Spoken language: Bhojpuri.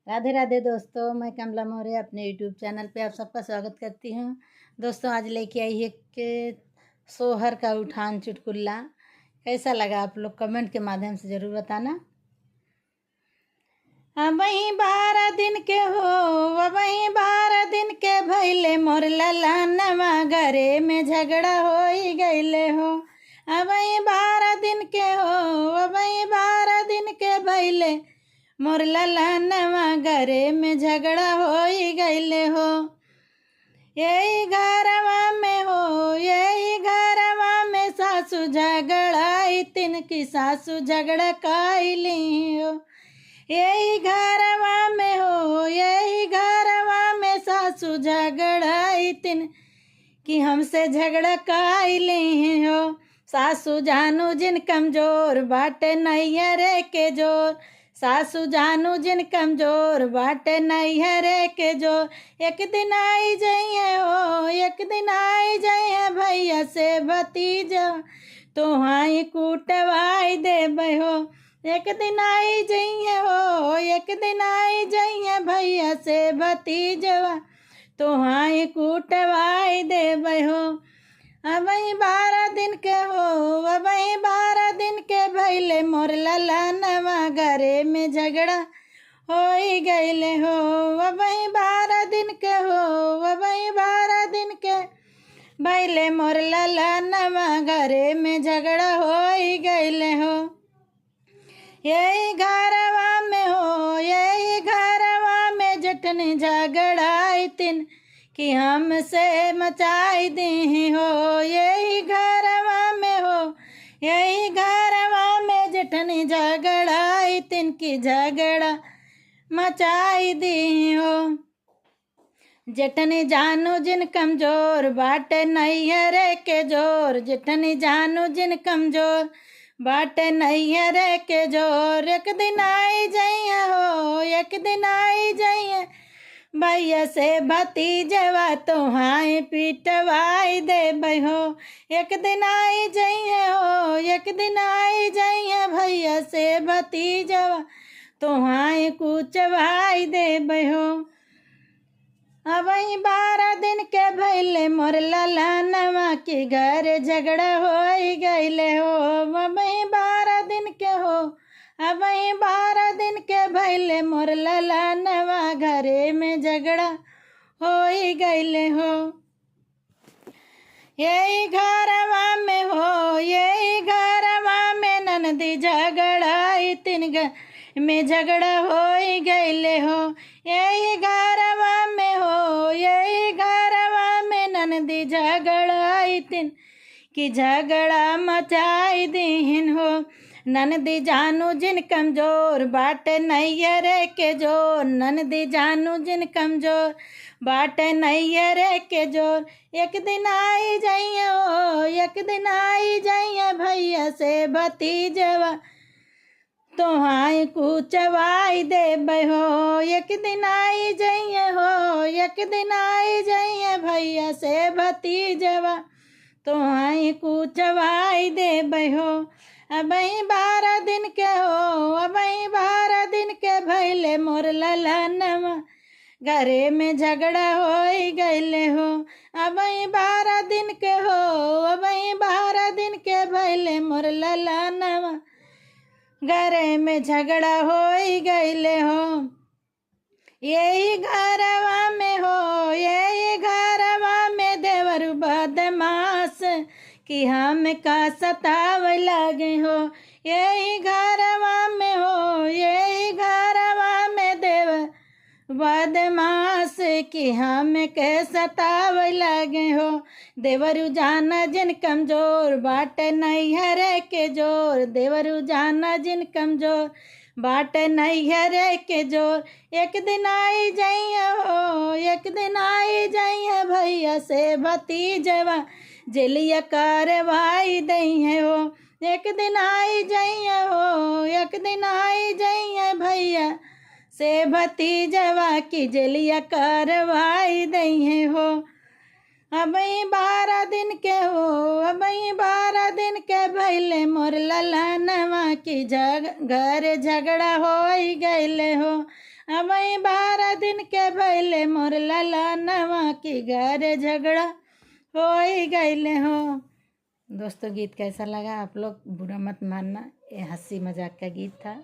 राधे राधे दोस्तों, मैं कमला मौर्य अपने यूट्यूब चैनल पे आप सबका स्वागत करती हूँ। दोस्तों आज लेके आई है कि सोहर का उठान चुटकुला। कैसा लगा आप लोग कमेंट के माध्यम से ज़रूर बताना। वही 12 दिन के हो, वही 12 दिन के भैले मोर ललनवा, घरे में झगड़ा हो ही गईले हो। वही 12 दिन के हो, वही 12 दिन के भैले मोर ललनवा, घरे में झगड़ा हो ही गईले हो। यही घरवा में हो, यही घरवा में सासू झगड़ाई, तिनकी सासू झगड़ा काइली हो। यही घरवा में हो, यही घरवा में सासू झगड़ाई, तिन कि हमसे झगड़ा काइली हो। सासू जानू जिन कमजोर बाटे नैहरे के जोर, सासू जानू जिन कमजोर बाटे नैहरे के जोर। एक दिन आई जाइए हो, एक दिन आई जाइए भैया से भतीजा, तोहाई कूटवाई देबै हो। एक दिन आई जाइए हो, एक दिन आई जाइए भैया से भतीजवा, तोहाई कूटवाई देबै हो। वही 12 दिन के हो, वही 12 दिन के भैले मोर ललनवा, घरे में झगड़ा हो ही गईले हो। वही 12 दिन के हो, वही 12 दिन के भैले मोर ललनवा, घरे में झगड़ा हो ही गईले हो। यही घरवा में हो, यही घरवा में जटनी झगड़ाई, तिन कि हमसे मचाई दी हो। यही घरवा में हो, यही घरवा में जटनी झगड़ाई, तिनकी झगड़ा मचाई दी हो। जटनी जानू जिन कमजोर बाटे नैहरे के जोर, जटनी जानू जिन कमजोर बाटे नैहरे के जोर। एक दिन आई जाइए हो, एक दिन आई जाइए भैया से भतीजवा, तोहाई पीटवाई देबै हो। एक दिन आई जाइए हो, एक दिन आई जाइए भैया से भतीजवा, तोहाई कुचवाई देबै हो। वही 12 दिन के भैले मोर ललनवा, के घर झगड़ा हो ही गईले हो। वही 12 दिन के हो, वही 12 दिन के भैले मोर ललनवा, घरे में झगड़ा हो ही गईले हो। यही घरवा में हो, यही घरवा में ननदी झगड़ाई, तिन में झगड़ा हो ही गईले हो। यही घरवा में हो, यही घरवा में ननदी झगड़ाई, तिन की झगड़ा मचाई दीन हो। ननदी जानू जिन कमजोर बाटे नैहरे के जोर, ननदी जानू जिन कमजोर बाटे नैहरे के जोर। एक दिन आई जाइए हो, एक दिन आई जाइए भैया से भतीजवा, तोहाई कुचवाई देबै हो। एक दिन आई जाइए हो, एक दिन आई जाइए भैया से भतीजवा, तोहाई कुचवाई देबै हो। वही 12 दिन के हो, वही 12 दिन के भैले मोर ललनवा, घरे में झगड़ा हो ही गईले हो। वही 12 दिन के हो, वही 12 दिन के भैले मोर ललनवा, घरे में झगड़ा हो ही गईले हो। यही घरवा में हो, यही घरवा में देवर बदमाश, कि हम का सताव लगे हो। यही घरवा में हो, यही घरवा में देवर बदमाश, कि हम के सताव लगे हो। देवरु जाना जिन कमजोर बाटे नैहरे के जोर, देवरु जाना जिन कमजोर बाटे नैहरे के जोर। एक दिन आई जाइए हो, एक दिन आई जाइए भैया से भतीजवा, जेलिया कार्रवाई दई हो। एक दिन आई जाइए हो, एक दिन आई जाइए भैया से भतीजवा, की जेलिया कार्रवाई दई हो। वही 12 दिन के हो, वही 12 दिन के भैले मोर ललनवा, की घर झगड़ा हो ही गईले हो। अब 12 दिन के भैले मोर ललनवा की घर झगड़ा हो ही गईले हो। दोस्तों गीत कैसा लगा आप लोग बुरा मत मानना, ये हंसी मजाक का गीत था।